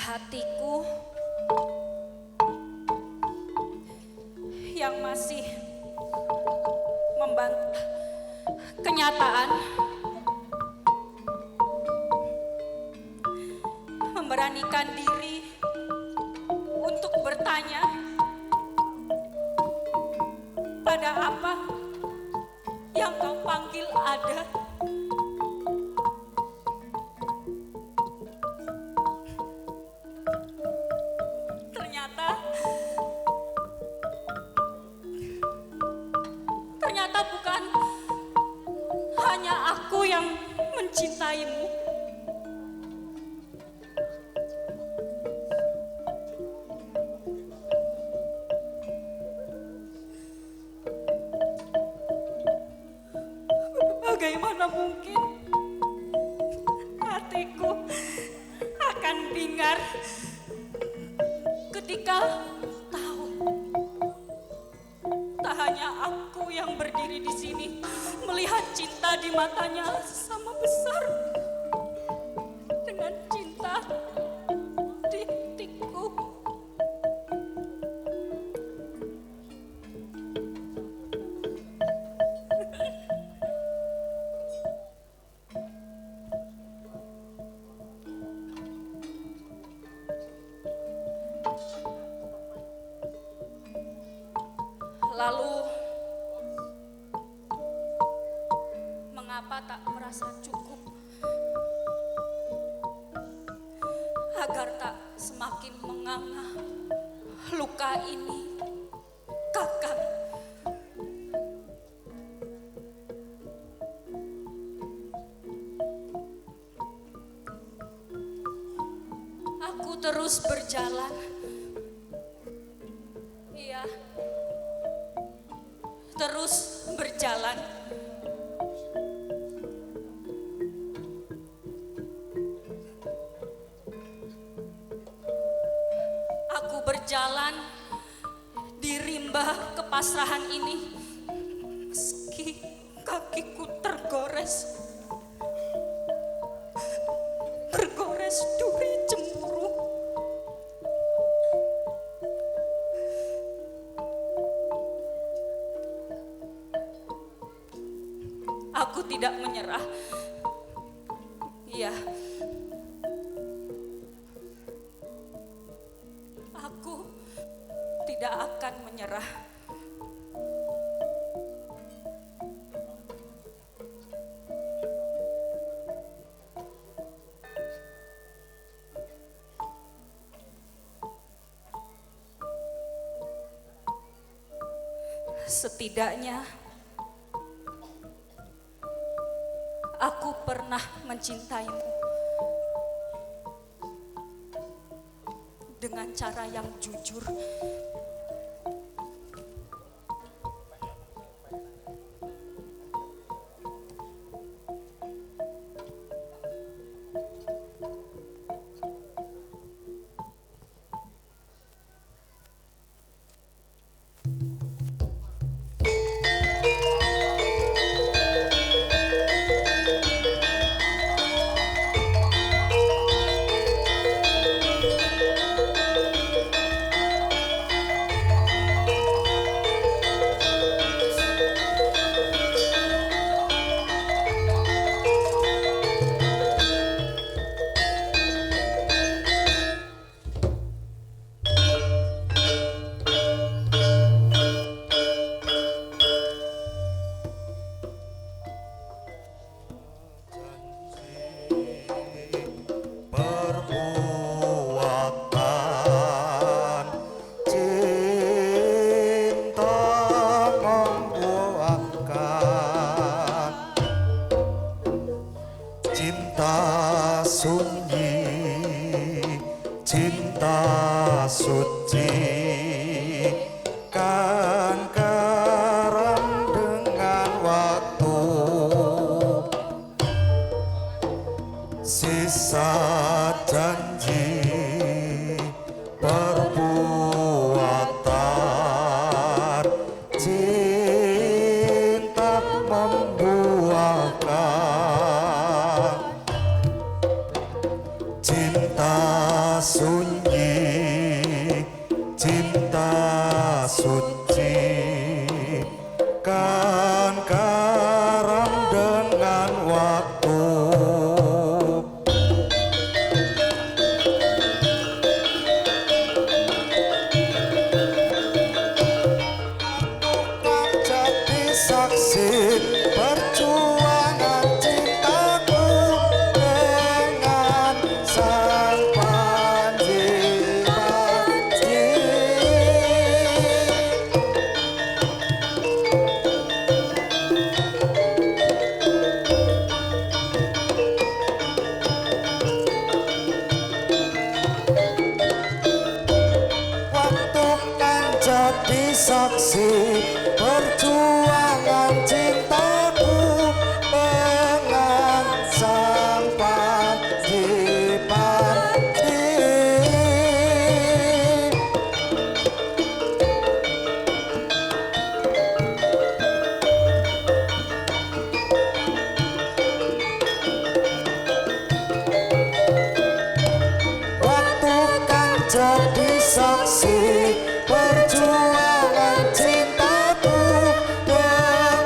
hatiku yang masih membantah kenyataan, memberanikan diri untuk bertanya pada apa yang kau panggil ada. Ternyata bukan hanya aku yang mencintaimu. Bagaimana mungkin hatiku akan bingar ketika tahu tak hanya aku yang berdiri di sini melihat cinta di matanya sama besar dengan cinta di hatiku. Lalu, mengapa tak merasa cukup agar tak semakin menganga luka ini, Kakang? Aku terus berjalan. Iya. Terus berjalan. Aku berjalan di rimba kepasrahan ini, meski kakiku tergores duri cemburu. Aku tidak menyerah. Iya. Aku tidak akan menyerah. Setidaknya aku pernah mencintaimu dengan cara yang jujur. Cinta sunyi, cinta suci, kan karam dengan waktu. Sisa janji perbuatan, cinta membuahkan cinta sunyi. saksi perjuangan cintaku dengan sang Panji-Panji. Waktu kan jadi saksi perjuangan cintaku dengan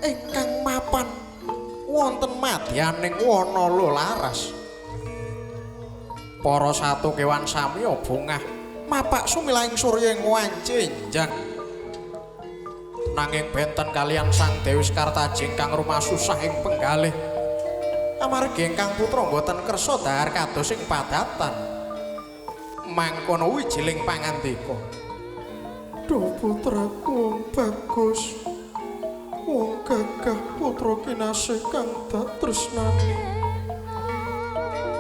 ingkang mapan wonten madyaning wana laras. Para satu kewan sami bungah mapak sumilahing surya ngwanci enjang. Nanging benten kalian Sang Dewi Sekartaji ingkang rumah susah ing penggalih. Amargi ingkang putra boten kersa dhahar kados ing padatan. Mangkono wijiling pangandika. Duh putraku wong bagus. Wong gagah putra kinasih kang dak tresnani.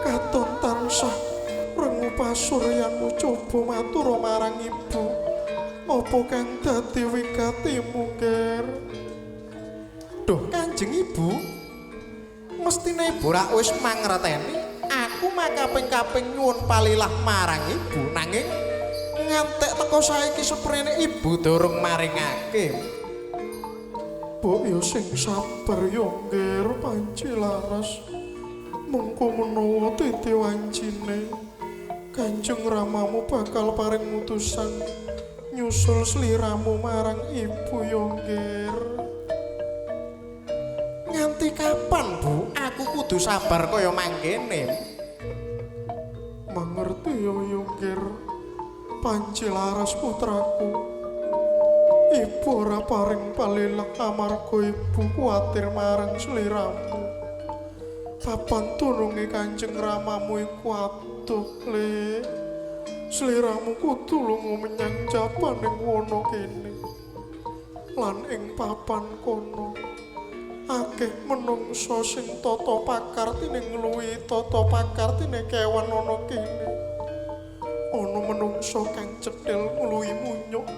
Katon tansah rengu pasuryanmu coba matur marang ibu. Apa kang dadi wigatimu, Ger? Duh Kanjeng Ibu, mestine ibu rak wis mangerteni aku makaping-kaping nyuwun palilah marang ibu, nanging ngantek teko saiki seprene ibu durung maringake. Mbok yo sing sabar yo, Ger, panci laras. Mengko menawa titi wancine Kanjeng Ramamu bakal paring mutusan nyusul sliramu marang ibu yo, Ger. Nganti kapan, Bu? Aku kudu sabar kaya mangkene. Mangerti yo, Ger. Panci laras putraku. Ibu ora paring palilah amarga ibu kuwatir marang sliramu. Papan tulunge Kanjeng Ramamu iku adoh, Le. Sliramu kudu lunga menyang japaning wana kene. Lan ing papan kono akeh menungsa sing tata pakartine ngluwihi tata pakartine kewan ana kene. Ana menungsa kang cethil ngluwihi munyuk.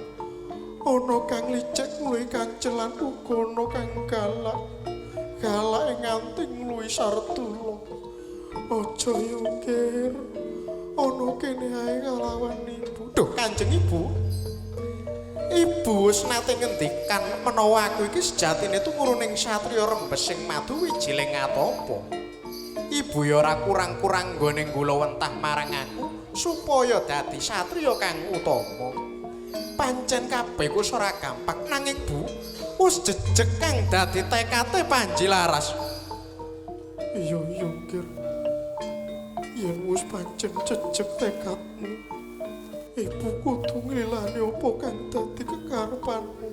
Ana kang licik ngluwihi kancelan uga ana kang galak. Galake nganti ngluwihi sartula. Aja yo, Ger. Ana kene ae kalawan ibu. Duh Kanjeng Ibu. Ibu wis nate ngendikan menawa aku iki sejatine tumurun ing satriya rembes sing madu wijiling atapa. ibu ya ora kurang-kurang nggone nggulawentah marang aku supaya dadi satriya kang utama. Pancen kabeh ku ora gampang nanging Bu, wis jejeg kang dadi tekate Panji Laras. Iya Gir. Yen wis pancen jejeg tekadmu, ibu kudu nglilani apa kang dadi kekarepanmu.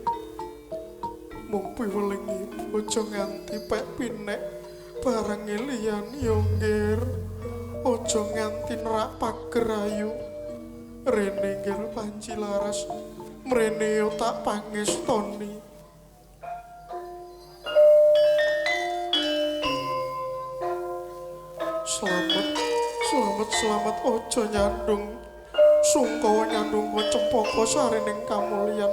Mung piweling ibu aja nganti pek pinek barang liyan yo Gir. Aja nganti nerak pager ayu. Rene Gir Panji Laras, mrene yo tak pangestoni. Selamat ojo nyandung sungkawa nyandung cempaka sarining kamulyan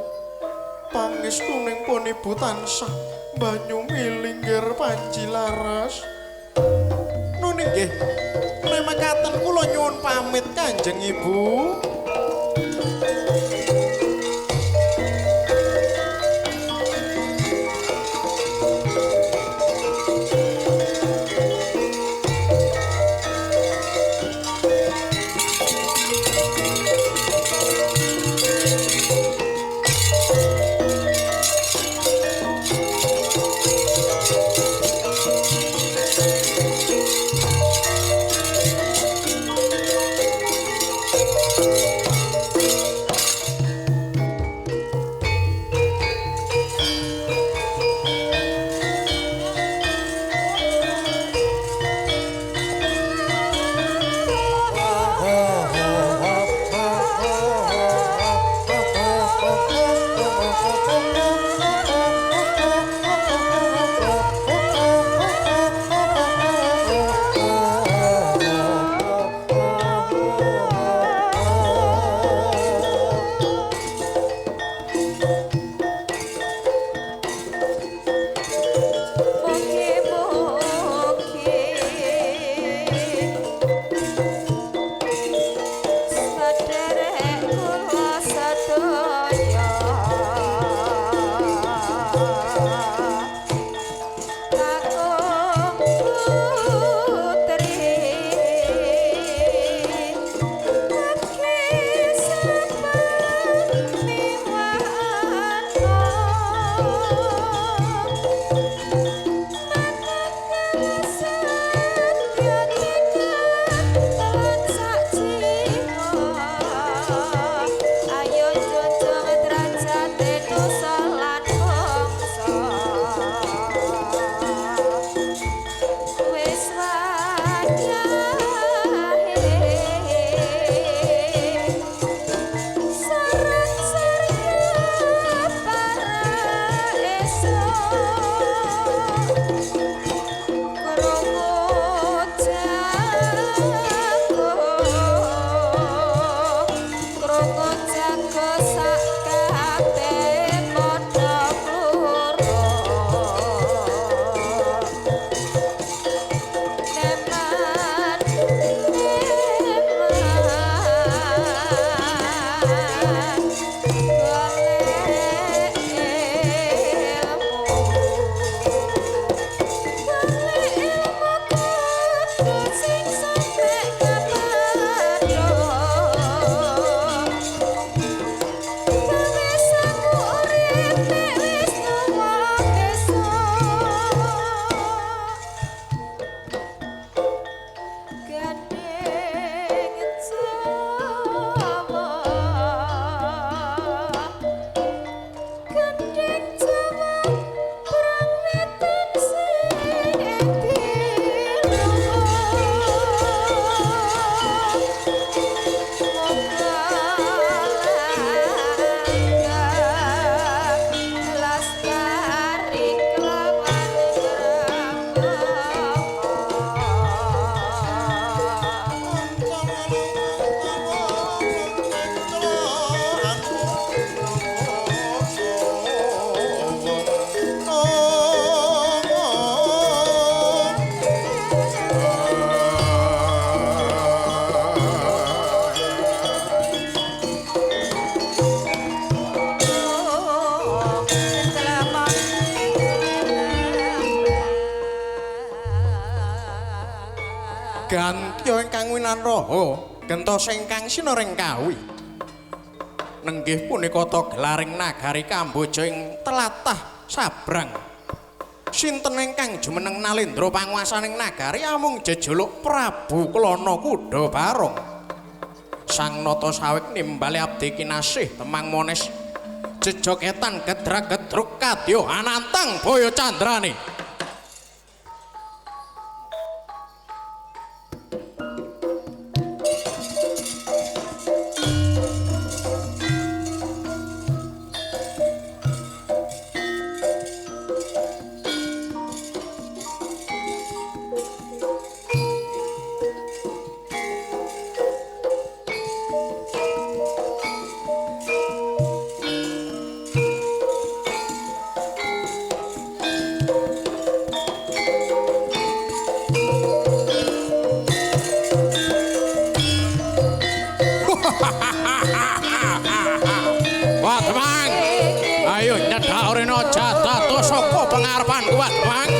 pangestuning pun ibu tansah banyu miling Gir Panji Laras. Nun nggih, mekaten kula nyuwun pamit Kanjeng Ibu. Gantya ingkang winanraha gentos ingkang sinaring kawi nenggih punika ta gelaring nagari Kamboja ing tlatah sabrang sinten ingkang jumeneng Nalendra panguwasaning nagari amung jejuluk Prabu Klana Kuda Barong sang nata sawik nimbali abdi kinasih temang mones jejogetan gedrak-gedruk kadya anantang baya candrane. Wah, Temang. Ayo nyedak urena jatah to saka pengarepan kuat, Temang.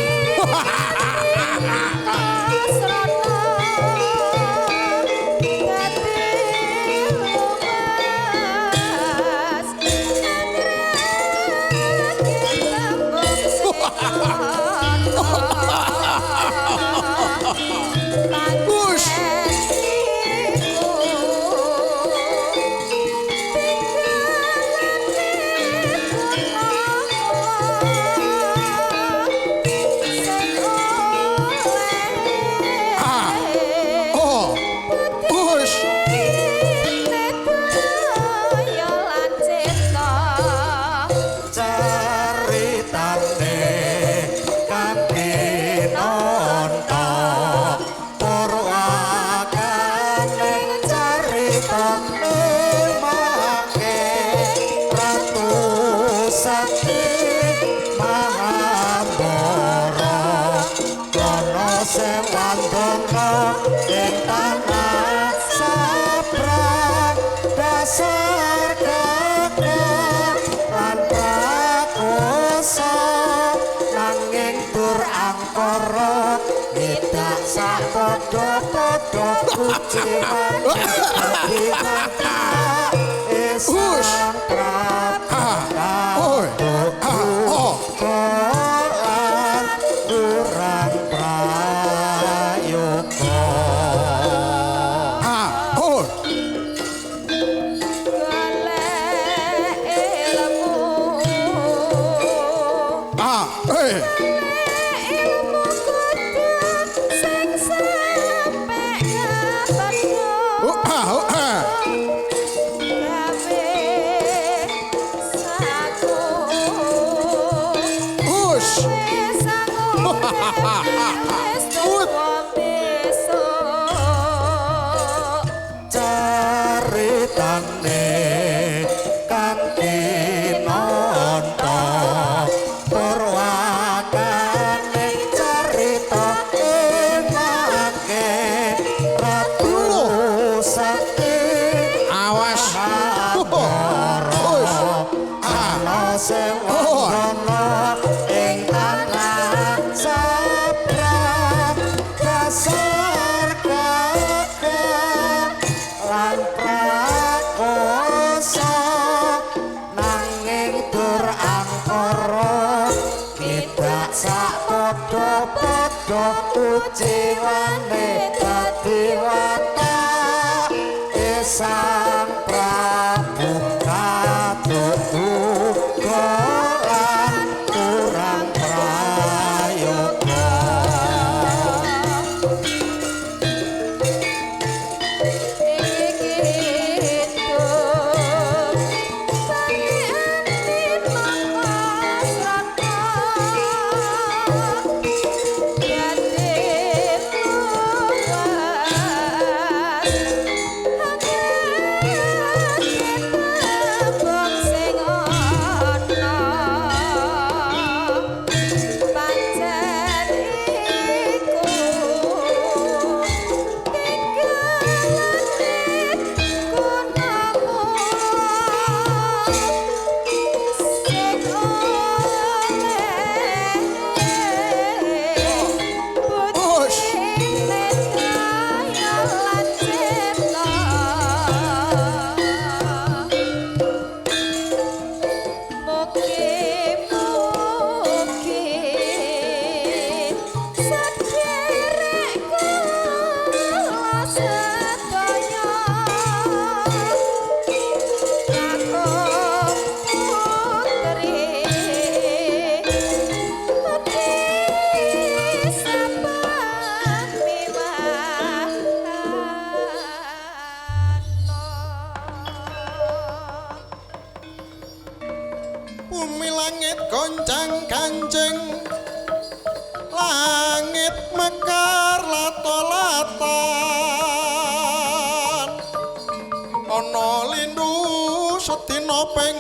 dina ping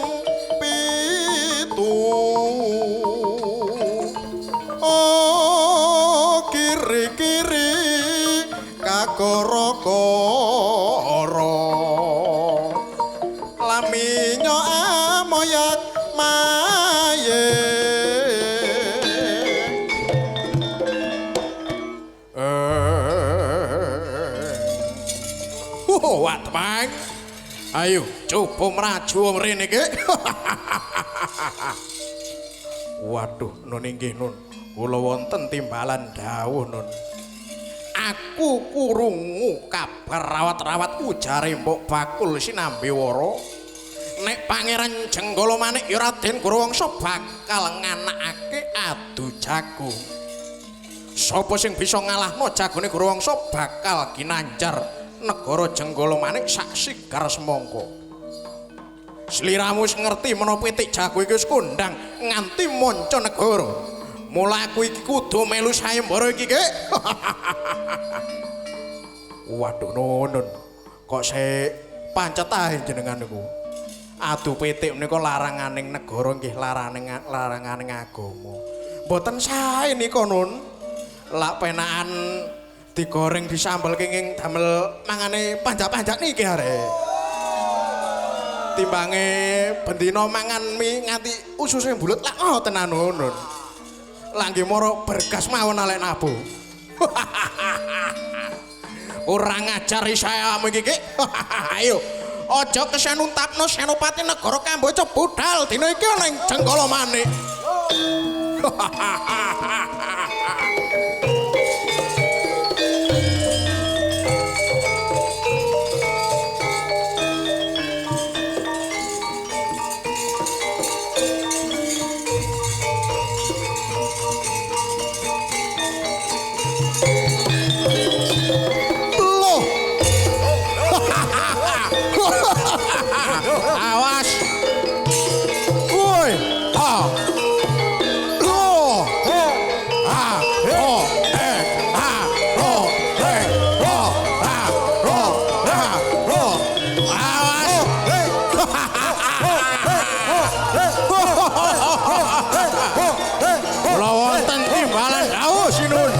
7 oh kiri-kiri kagara-gara laminyo amoyak maye wat bang ayo coba mraju mrene iki waduh nun inggih nun kula wonten timbalan dawuh nun aku kurungu kabar rawat-rawat ujare Mbok Bakul sinambi wara nek Pangeran Jenggala Manik ya Raden Gurawangsa bakal nganakake adu jago sapa sing bisa ngalahno jagone Gurawangsa bakal ginanjar negara Jenggala Manik sak sigar semangka sliramu wis ngerti menapa pitik jago iki wis kondang nganti manca negara mula aku iki kudu melu sayembara iki Ki waduh nun kok sik pancet ae jenengan niku adu pitik menika laranganing negara nggih laranganing agama mboten sae nika nun lak penakan digoreng disambel kenging damel mangane panjak-panjak niki arek timbange bendina mangan mie nganti ususe mbulut lak tenan nun lak nggih mara bergas mawon alek nabu ora ngajari saya iki Ki ayo aja kesenuntapno senopati negara Kamboja budal dina iki ana ing Jenggala Manik awas woi ha lo ha ho ha ho ho ha ho awas kula wonten timbalan dawuh sinun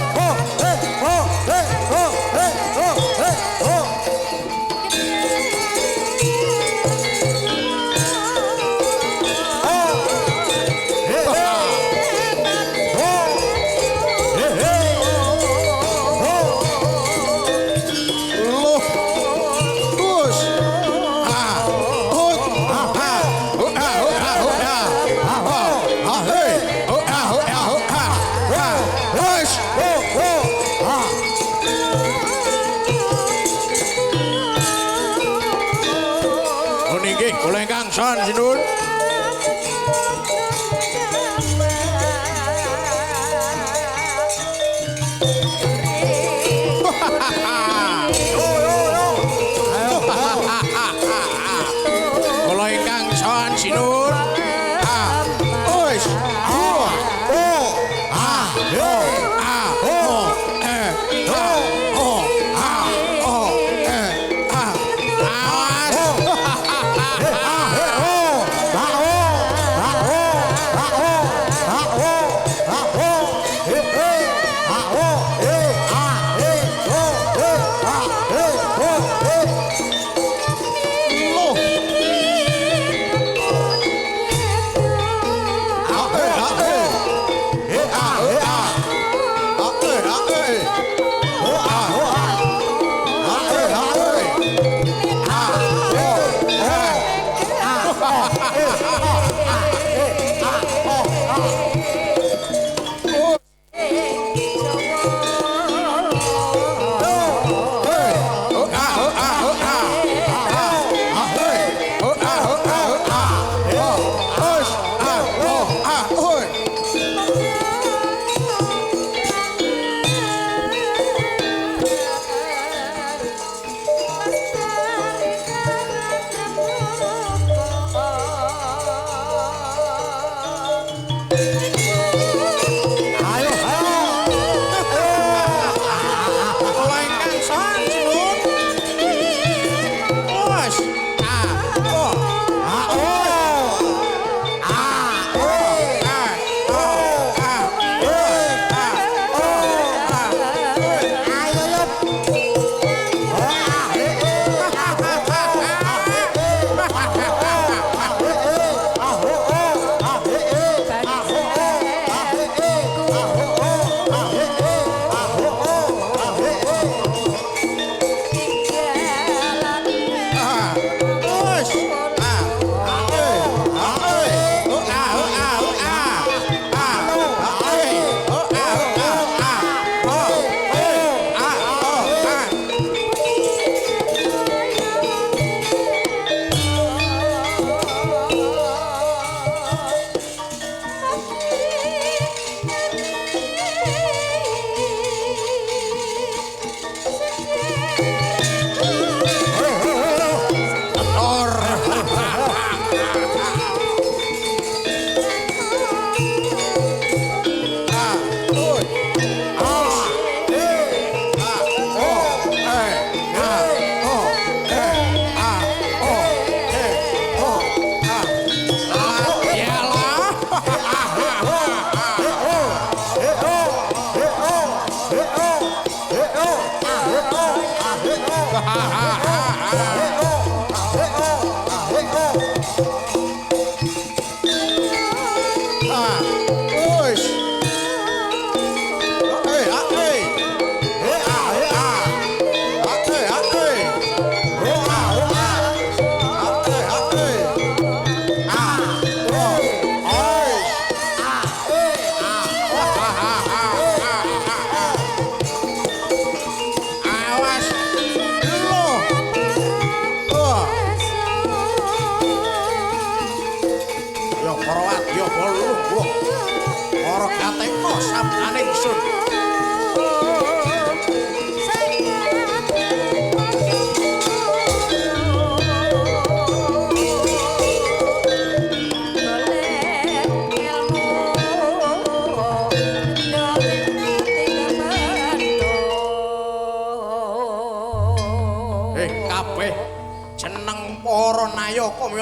Kula ingkang son sinun kula ingkang son sinun wis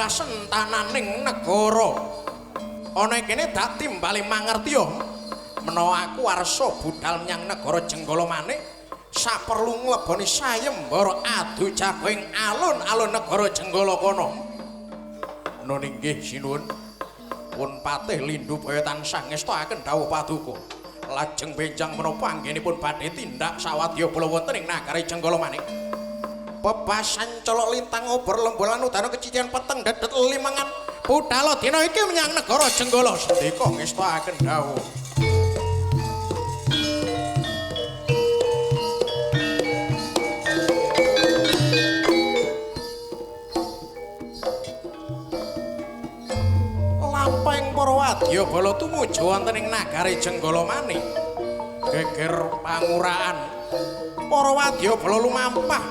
Sentananing negara ana kene dak timbali mangerti yo menawa aku arsa budal menyang negara Jenggala Manik saperlu ngleboni sayembara adu jago ing alun-alun negara Jenggala kono. Nun inggih sinuwun pun patih Lindhu Baya tansah ngestakaken dawuh paduka lajeng benjang menapa anggenipun badhe tindak sawadya bala wonten ing nagari Jenggala Manik. Bebasan colok lintang obor lembolan udara kecician peteng dadet limangan budal dina iki menyang negara Jenggala sendika ngestakaken dawuh. Lampahing para wadya bala tumuju wonten ing nagari Jenggala Manik. Geger panguraan para wadya bala lumampah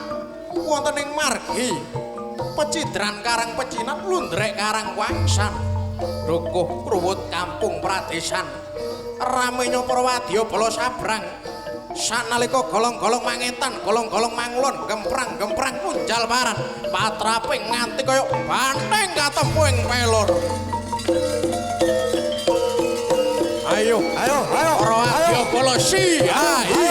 wonten ing margi pecidran Karang Pecinan Lundrek Karang Wangsan Dukuh Ruwut Kampung Pradesan ramenya para wadya bala sabrang sanalika golong-golong mangetan golong-golong mangulon gemprang-gemprang munjal paran patraping nganti kaya banteng katempu ing pelor. Ayo para wadya bala siahe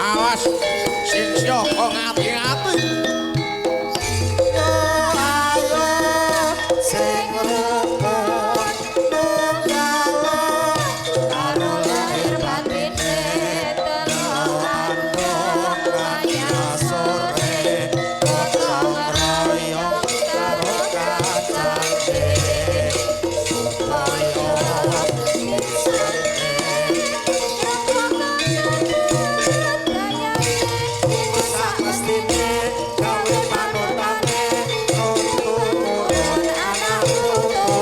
Awas sing siaka ngati-ati. Ayo sing rukun tunggala karo lahir batine tenawan kaya sore gotong royong karo kacangke supaya mestine gawe panutane nuntun anak putu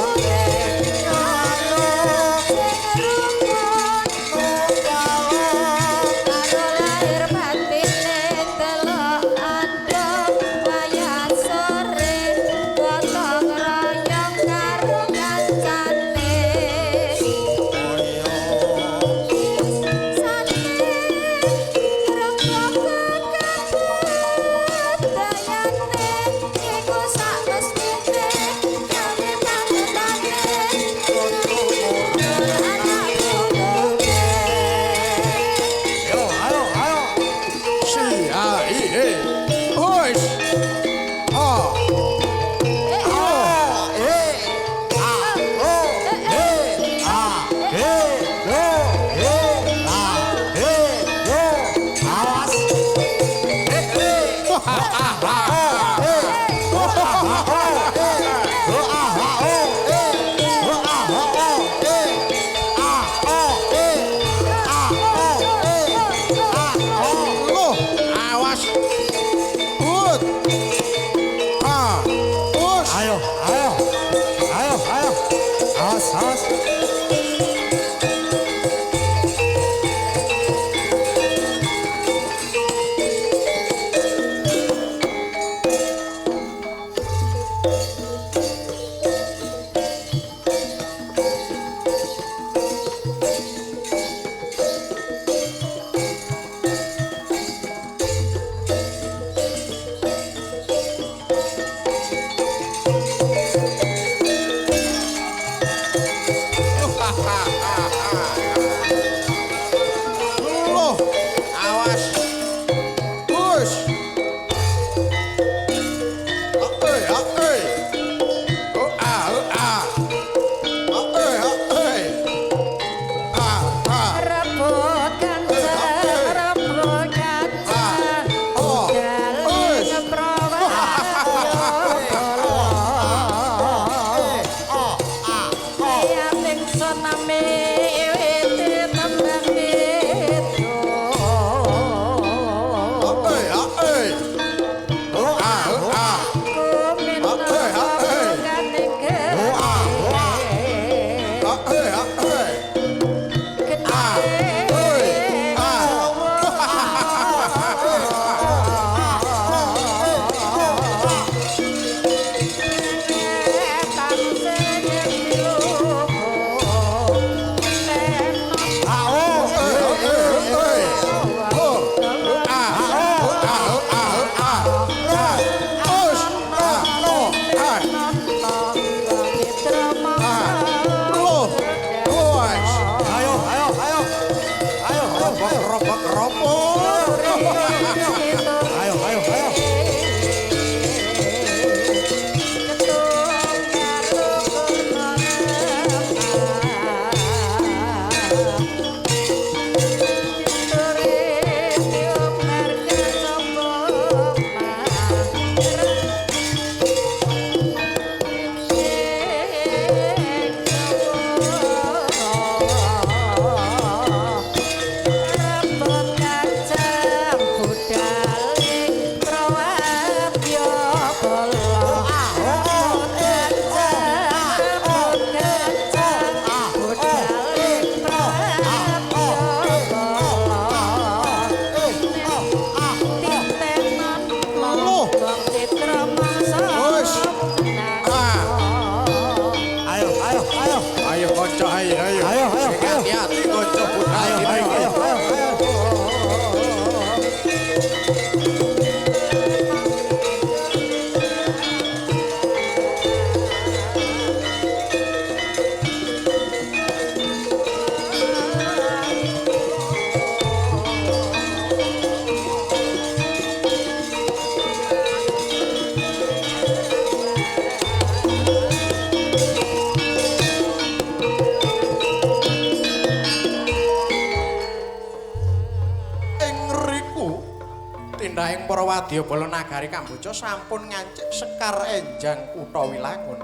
para wadyabala nagari Kamboja sampun ngancik Sekar Enjang Kutha Wilangun.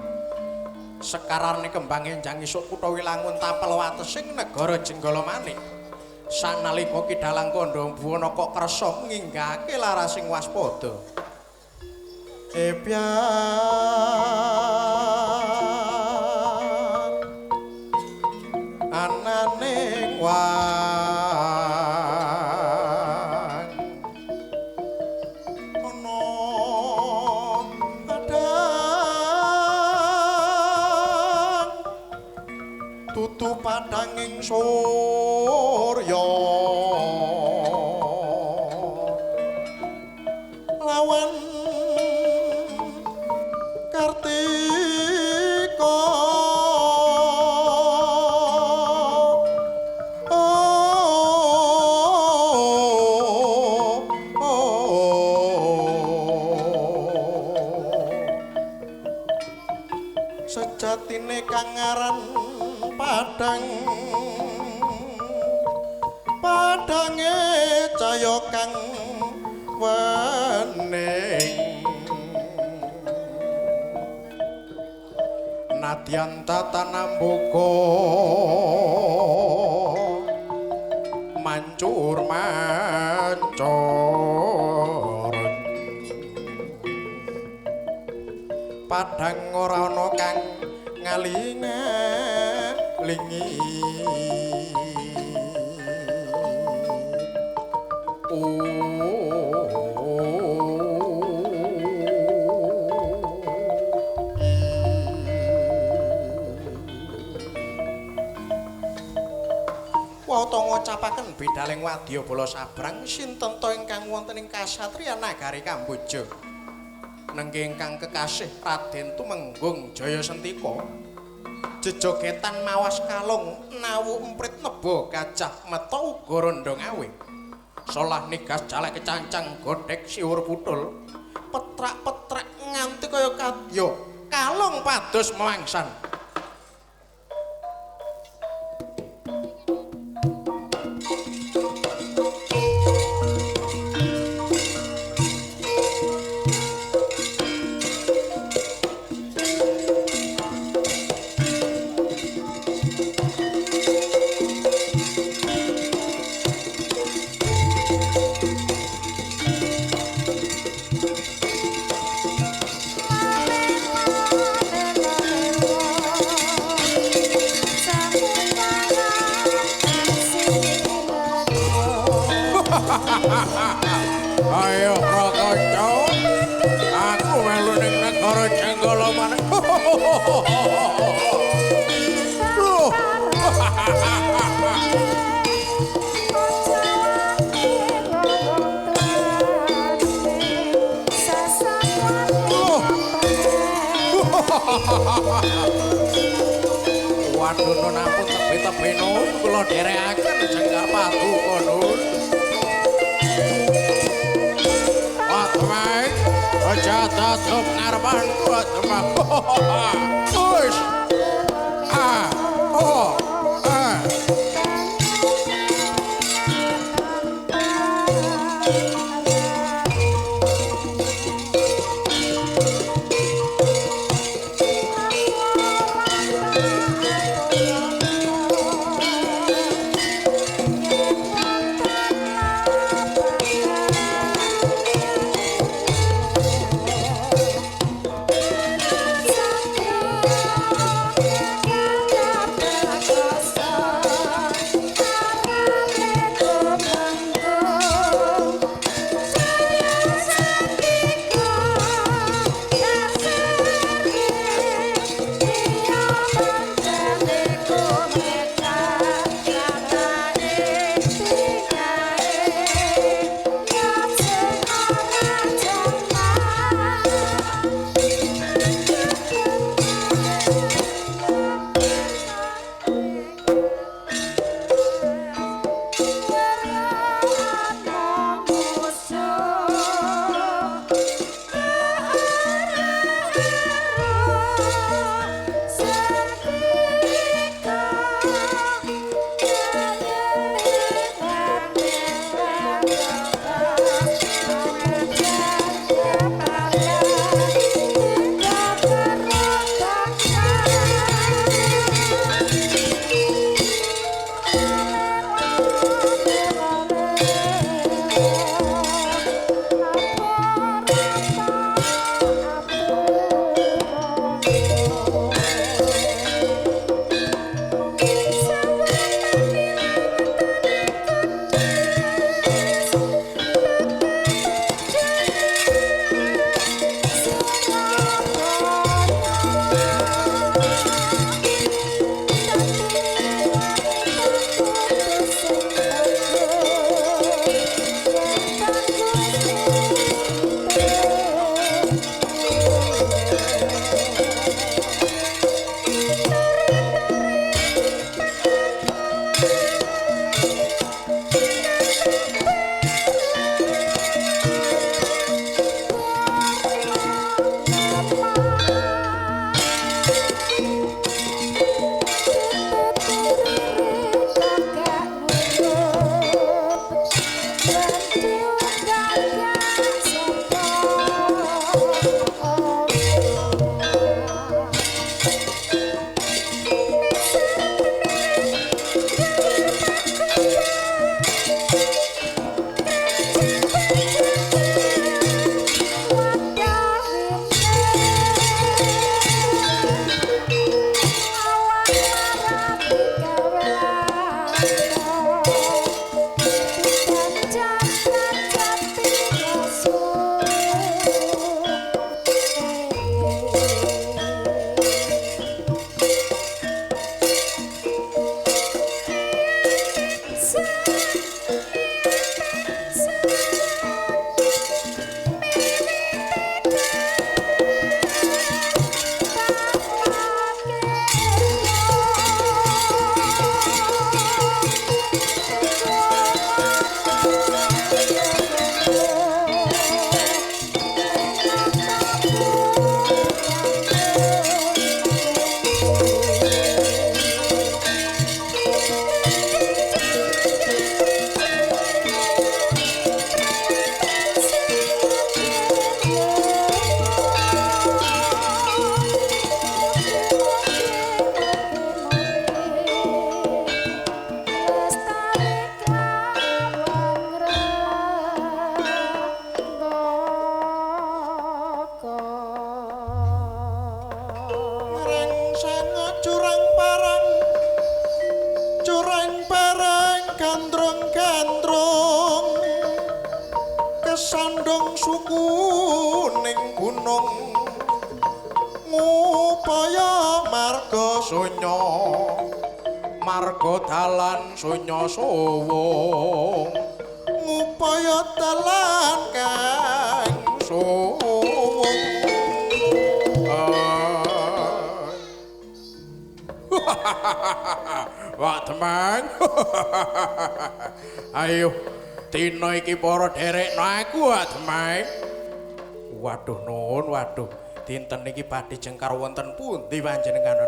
Sekarane kembang enjang isuk Kutha Wilangun tapel watesing negara Jenggala-manik. Sanalika Kidalang Kandha Buwanaka kersa nginggahake larasing waspada. Ebyar ananing wang ana padang tutu padanging surya lawan Kartika sejatine kang aran padange caya kang wening nadyan tatanambuka mancur padhang ora ana kang ngalingi Wata ngocapaken bidaling wadyabala sabrang sinten ta ingkang wonten ing kasatriyan nagari Kamboja. Nengge ingkang kekasih Raden Tumenggung Jayasentika. Jejogetan mawas kalung nawu emprit nebo gajah meta uga randha ngawe. Solah nigas jalek kecancang godhek siwur putul. Petrak-petrak nganti kaya kadya kalung pados mawangsan. Ayo Prakanca, aku melu ning negara Jenggala-manik. Waduh nun ampun tepi-tepi nun kula dherekaken Jenggar Paduka nun. Watmai aja tutup ngarepan Watmai. Wis. Sandung suku ning gunung ngupaya marga sunya marga dalan sunya suwung ngupaya dalan kang suwung wah teman ayo dina iki para derekno aku Ademai. Waduh nun, waduh. Dinten iki badhe jengkar wonten pundi panjenengan?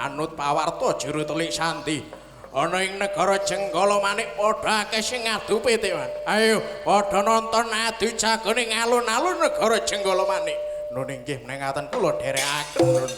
Anut pawarta jero telik sandi. Ana ing negara Jenggala Manik padha akeh sing ngadu pitik, Man. Ayo padha nonton adu jagone ngalun-alun negara Jenggala Manik. Nun inggih menengaken kula derekaken nun.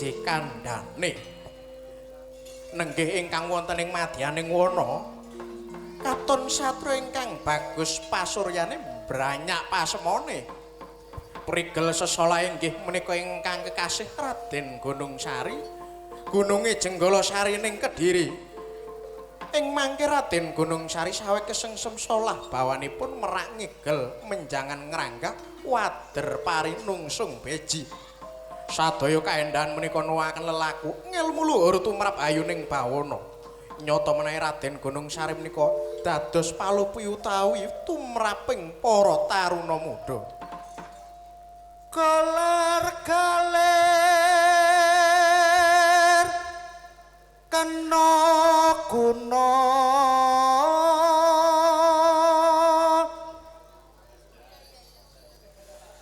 siji kandhane nenggih ingkang wonten ing madyaning wana katon satria ingkang bagus pasuryane branyak pasemone prigel sesola inggih menika ingkang kekasih Raden Gunung Sari gununge Jenggala Sari ning Kediri ing mangke Raden Gunung Sari sawe kesengsem solah bawanipun merak ngigel menjangan ngranggah wader pari nungsung beji sadaya kaendahan menika nuwuhaken lelaku ngilmu luhur tumrap ayuning bawana nyata menawi Raden Gunung Sari menika dados palupi utawi tumraping para taruna muda Galer-galer kena guna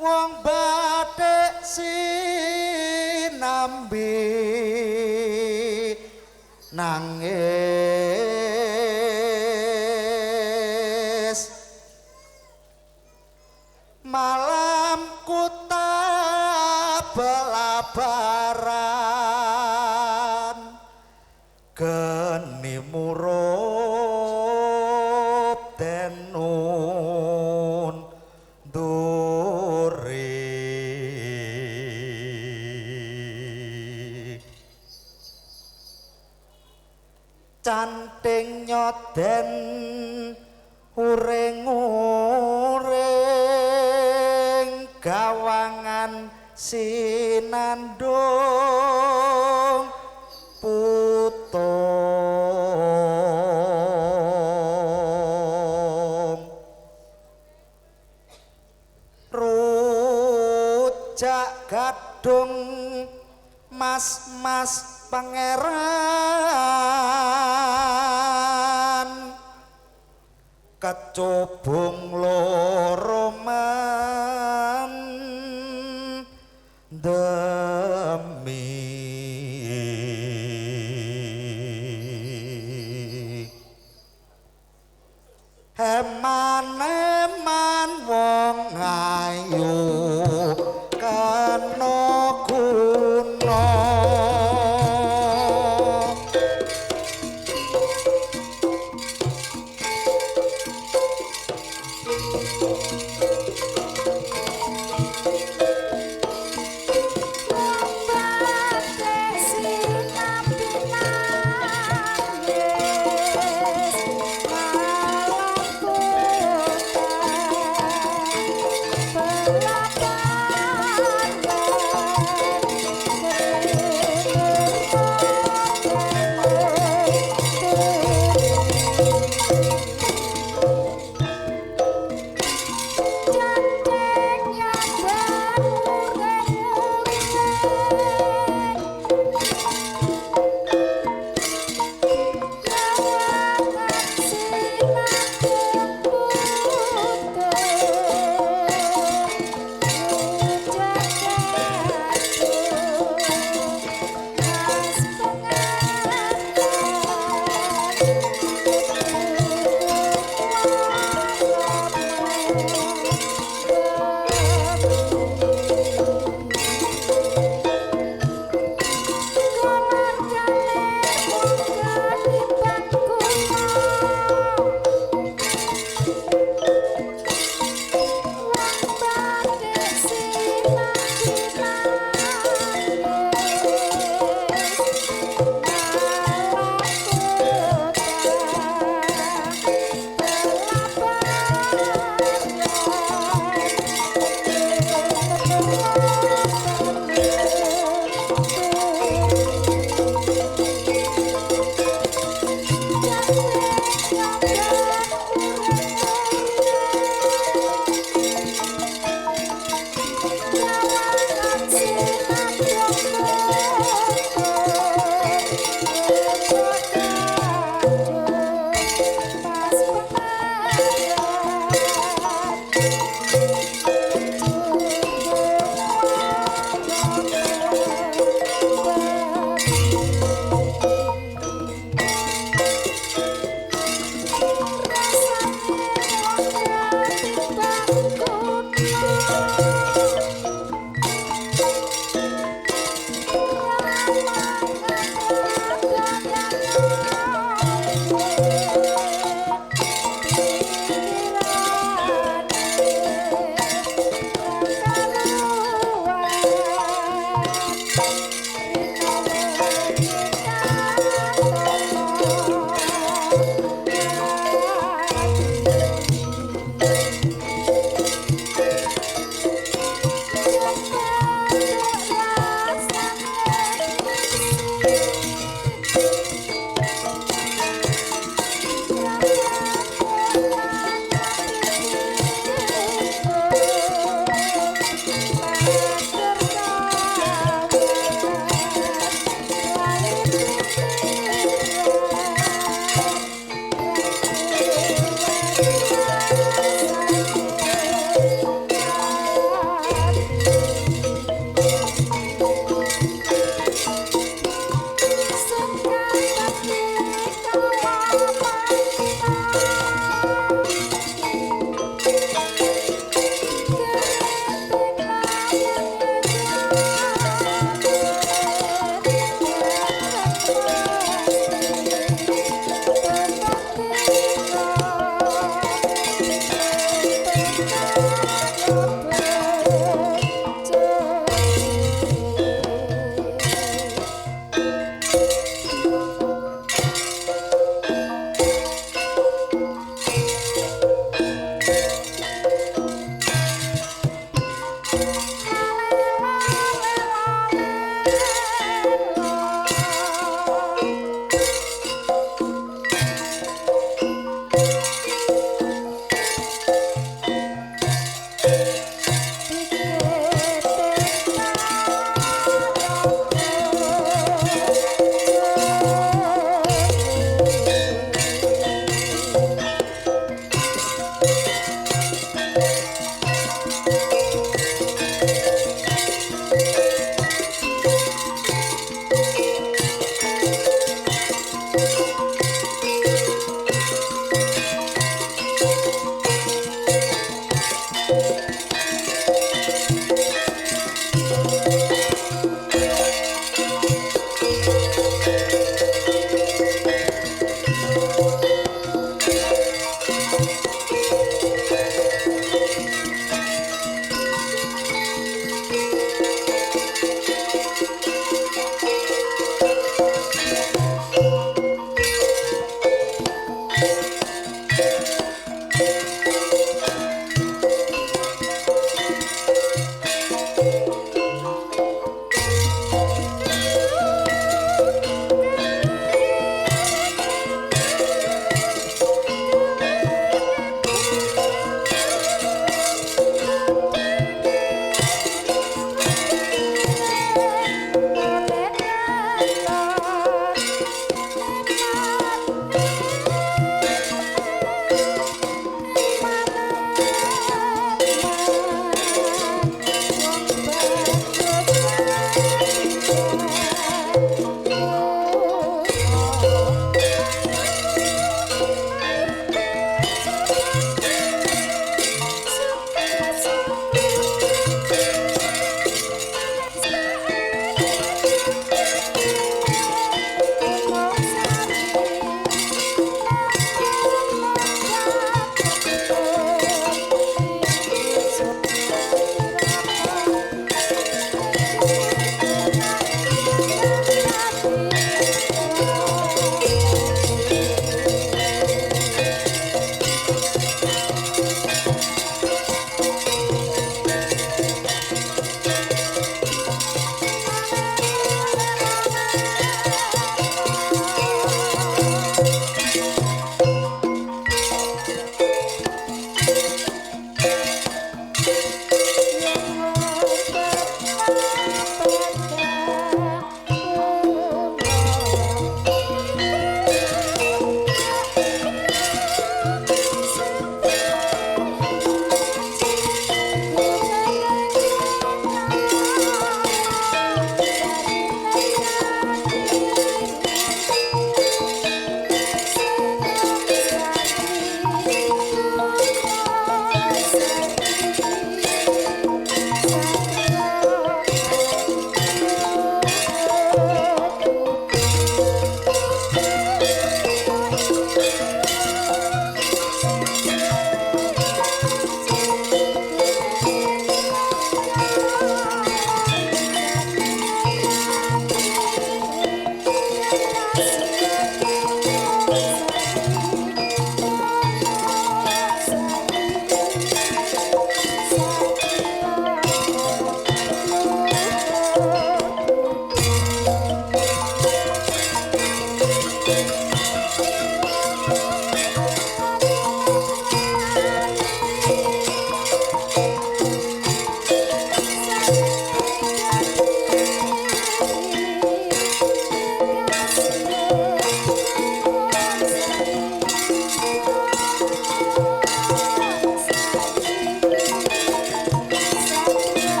wong bathik sinambi nangis malam kuta belabaran geni murup denun duri canting nyoden uring-uring gawangan sinandung putung rujak gadung mas-mas pangeran kecubung loro man demi eman-eman wong ayu kena guna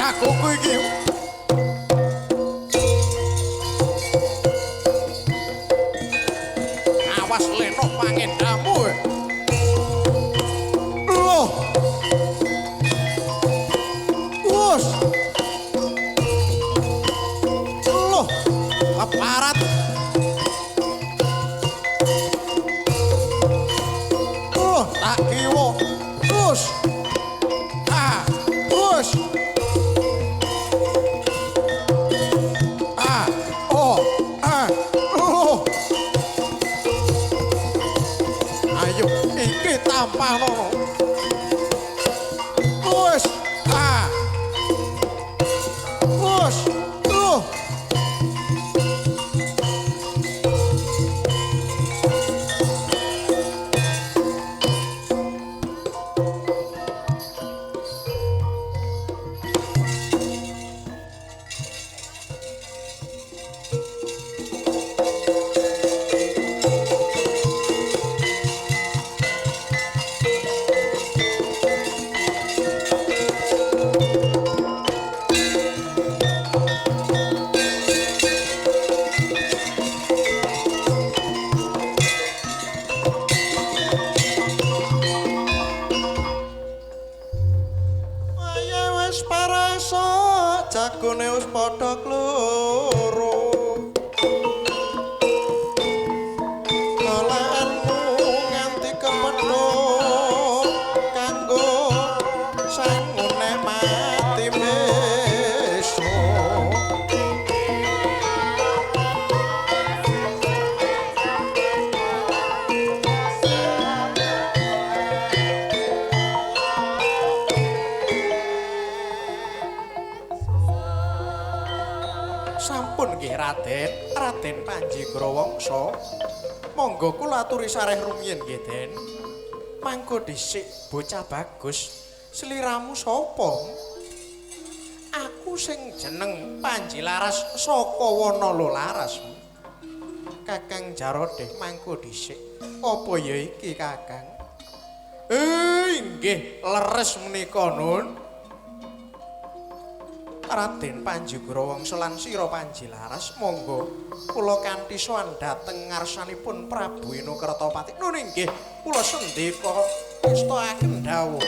jagoku iki. Awas lenok pangendamu. Loh. Wus. Loh, aparat. Loh, tak kiwo. Wus. Ah, wus. bojone wis padha kloro. Kalaanmu nganti kepethuk kanggo sangune mati besok. Sampun nggih Raden Panji Grawangsa. Monggo kula aturi sareh rumiyin nggih, Den. Mangko dhisik bocah bagus, sliramu sapa? Aku sing jeneng Panji Laras saka Wanala Laras. Kakang Jarodeh mangko dhisik. Apa ya iki, Kakang? Inggih, leres menika Nun. Raden Panji Grawangsa lan sira Panji Laras, monggo kula kanthi sowan dhateng ngarsanipun Prabu Eno Kertapati. Nun inggih, kula sendika ngestakaken dawuh.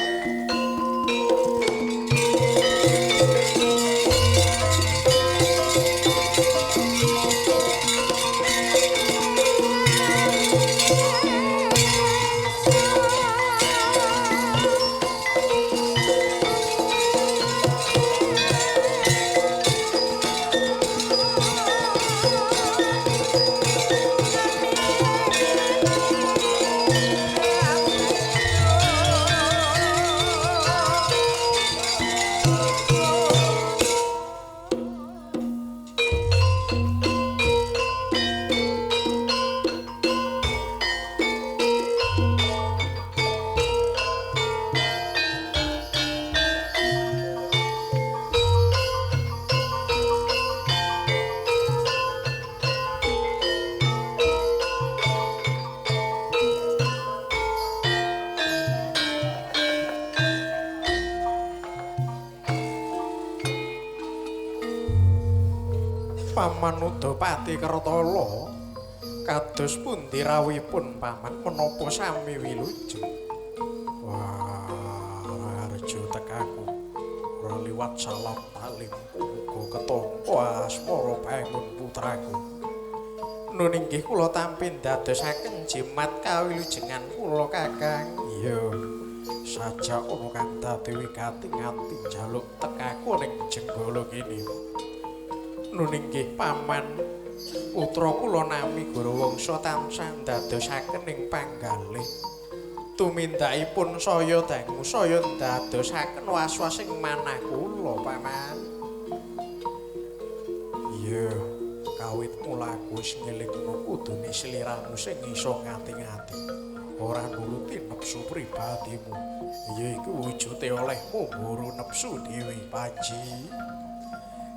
Paman Udapati Kertala kados pundi rawuhipun paman menapa sami wilujeng? Wah, arjo tekaku ora liwat salam talim uga ketampa asmara bangun putraku. Nun inggih kula tampi ndadosaken jimat kawilujengan kula Kakang. Iya. Sajak ana kang dadi wigati nganti njaluk tekaku ning jenggala kene. Nun inggih paman putra kula nami Grawangsa tansah ndadosaken ing panggalih tumindakipun saya dangu saya ndadosaken was-was ing manah kula paman. Iya kawit mulaku wis ngelingno kudune sliramu sing iso ngati-ngati ora nuruti nepsu pribadimu. Ya iku wujude olehmu mburu nepsu Dewi Panji.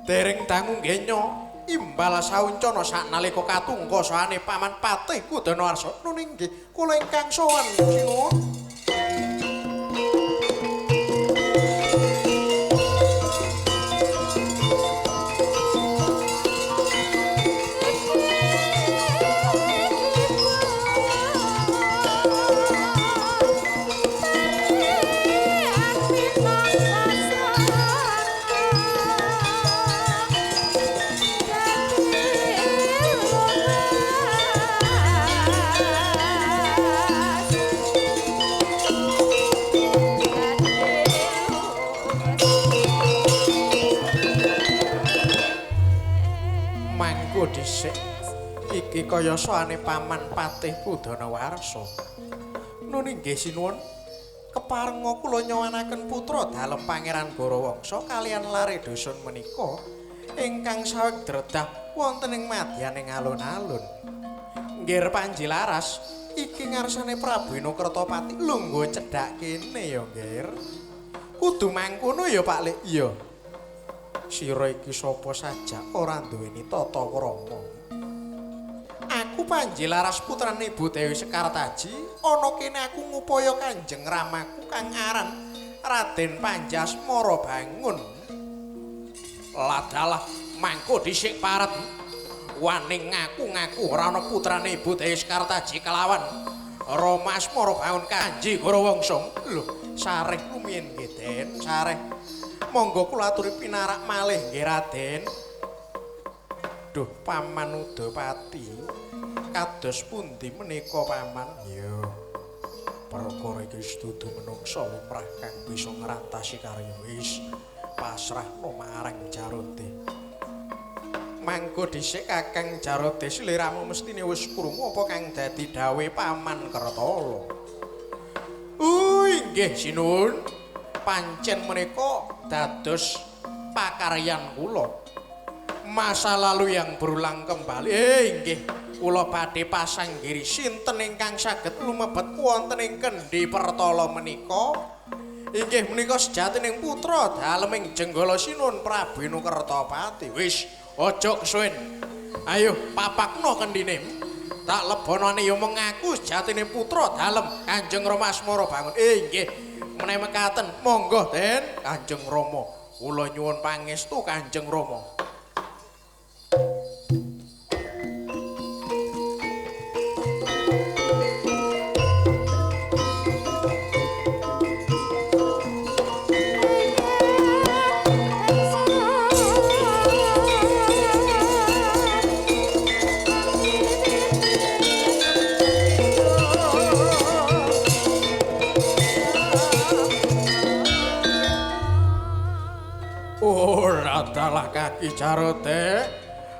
Dereng dangu ngenya imbal sauncana saknalika katungkasane paman Patih Kudanawarsa. Nun inggih kula ingkang sowan sinuwun. Dhisik iki kaya soane paman Patih Kudanawarsa. Nun inggih sinuwun keparenga kula nyowanaken putra dalem Pangeran Grawangsa kaliyan lare dusun menika ingkang saweg dredah wonten ing madyaning alun-alun. Nggih Panji Laras iki ngarsane Prabu Eno Kertapati lungguh cedhak kene ya nggih. Kudu mangkono ya Pak Lik. Iya. Sira iki sapa sajak ora duweni tata krama. Aku Panji Laras putrane Ibu Dewi Sekartaji, ana kene aku ngupaya Kanjeng Ramaku kang aran Raden Panji Asmara Bangun. Ladalah mangko dhisik parep wani ngaku-ngaku ora ana putrane Ibu Dewi Sekartaji kelawan Rama Asmara Bangun Kanji Grawangsa. Lho, sareh rumiyin nggih Den, sareh Monggo kula aturi pinarak malih nggih Raden. Duh Paman Udapati. Kados pundi menika Paman? Ya. Perkara iki sedudu menungsa lumrah kang bisa ngrantasi karya wis pasrahno marang Jaroti. Mangko dhisik Kakang Jaroti sliramu mestine wis krungu apa kang dadi dawuh Paman Kertala. Inggih sinuwun. Pancen menika dados pakaryan kula. Masa lalu yang berulang kembali. Inggih. Kula badhe pasanggiri sinten ingkang saged lumebet wonten ing Kendhi Pertala menika? Inggih menika sejatining putra daleming Jenggala Sinuhun Prabu Kertapati. Wis aja kesuwen. Ayo papakno kendhine. Tak lebonane ya mengaku sejatining putra dalem Kanjeng Rama Asmara bangun. Inggih menawi mekaten monggo Den Kanjeng Rama. Kula nyuwun pangestu Kanjeng Rama. Adalah kaki Jaroti,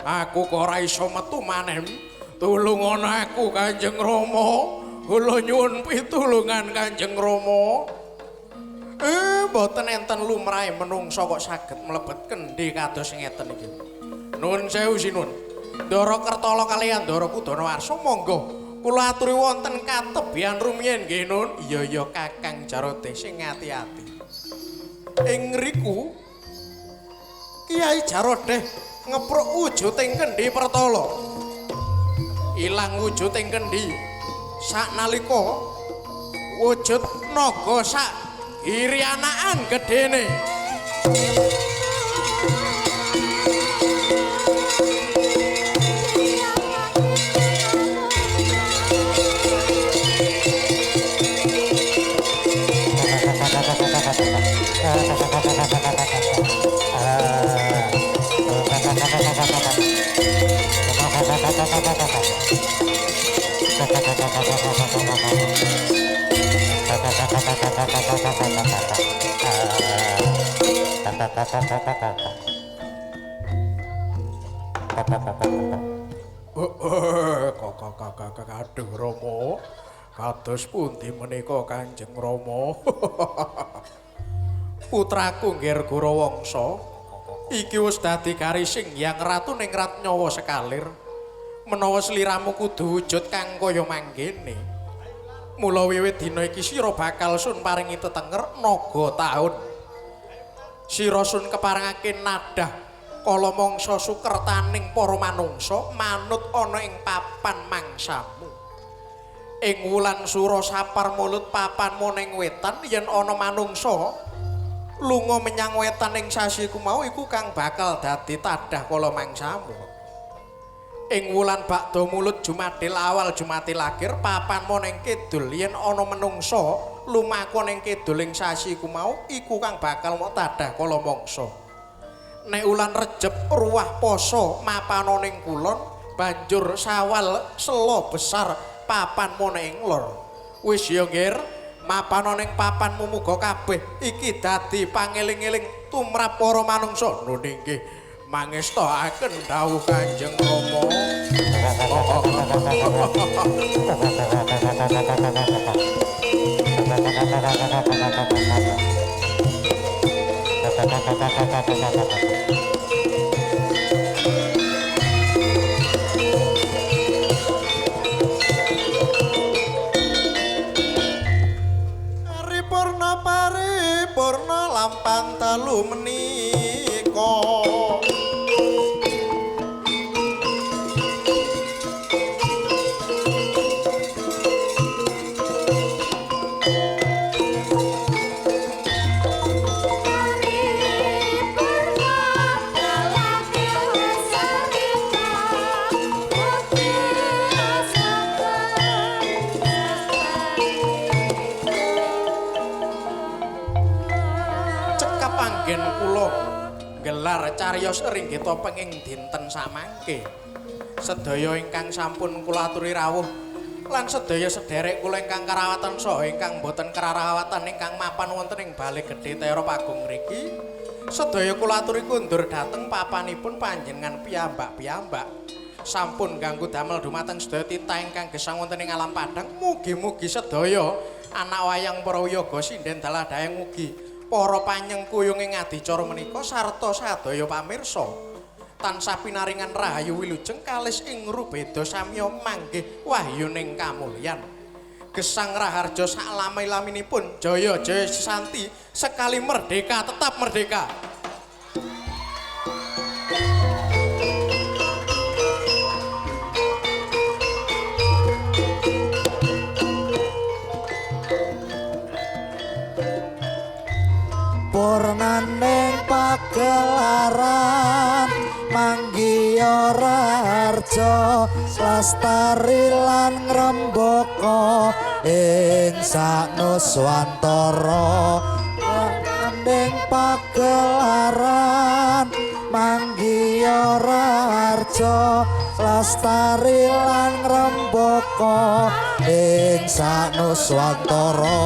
aku kok ora iso metu maneh. Tulungono aku Kanjeng Rama. Kula nyuwun pitulungan Kanjeng Rama. Mboten enten lumrahe menungsa kok saged mlebet kendhi kados ngeten iki. Nuwun sewu sinuwun. Ndara Kertala kaliyan Ndara Kudanawarsa monggo kula aturi wonten katebian rumiyin nggih Nun. Iya Kakang Jaroti sing ati-ati. Ing ngriku Kiai Jaroti ngepruk wujuding Kendhi Pertala. Ilang wujuding kendhi. Saknalika wujud naga sak irianaan gedene. Aduh Rama, kados pundi menika Kanjeng Rama? Putraku Nggirgura Wangsa iki wis dadi karising Hyang Ratu ning Ratnyawa sekalir. Menawa sliramu kudu wujud kang kaya manggene. Mula wiwit dina iki sira bakal sun paringi tetenger naga taun. Sira sun keparengake nadah kala mangsa sukertaning para manungsa manut ana ing papan mangsamu. Ing wulan sura sapar mulut papanmu ning wetan yen ana manungsa lunga menyang wetan ing sasi kumau iku kang bakal dadi tadah kala mangsamu. Ing wulan bakda mulut Jumadil awal Jumadil akhir papanmu ning kidul yen ana menungsa lumaku ning kidul ing sasi kumau iku kang bakal mok tadah kala mangsa. Nek wulan Rejeb ruwah poso mapana ning kulon banjur Sawal sela besar papanmu ning lor. Wis ya Nggir, mapana ning papanmu muga kabeh iki dadi pangeling-eling tumrap para manungsa. Nun inggih mangestaken dawuh Kanjeng Rama. Paripurna lampan talu menika. cariyos ringgita penging dinten samangke. Sedaya ingkang sampun kula aturi rawuh lan sedaya sederek kula ingkang karawatan saha ingkang boten karawatan ingkang mapan wonten ing Bale Gedhe Tera Pagung mriki. Sedaya kula aturi kundur dhateng papanipun panjenengan piyambak-piyambak. Sampun ganggu damel dumateng sedaya titah ingkang gesang wonten ing alam Padang. Mugi-mugi sedaya anak wayang para wiyaga sinden dalah dayang mugi para panyengkuyung ing adicara menika sarta sadaya pamirsa tansah pinaringan rahayu wilujeng kalis ing rubeda samya manggih wahyuning kamulyan. Gesang Raharja sak lami-laminipun jaya jaya sesanti sekali merdeka tetap merdeka. Purnaning pagelaran manggiya Raharja lastari lan ngrembaka ing sanuswantara. Purnaning pagelaran manggiya Raharja lastari lan ngrembaka ing sanuswantara.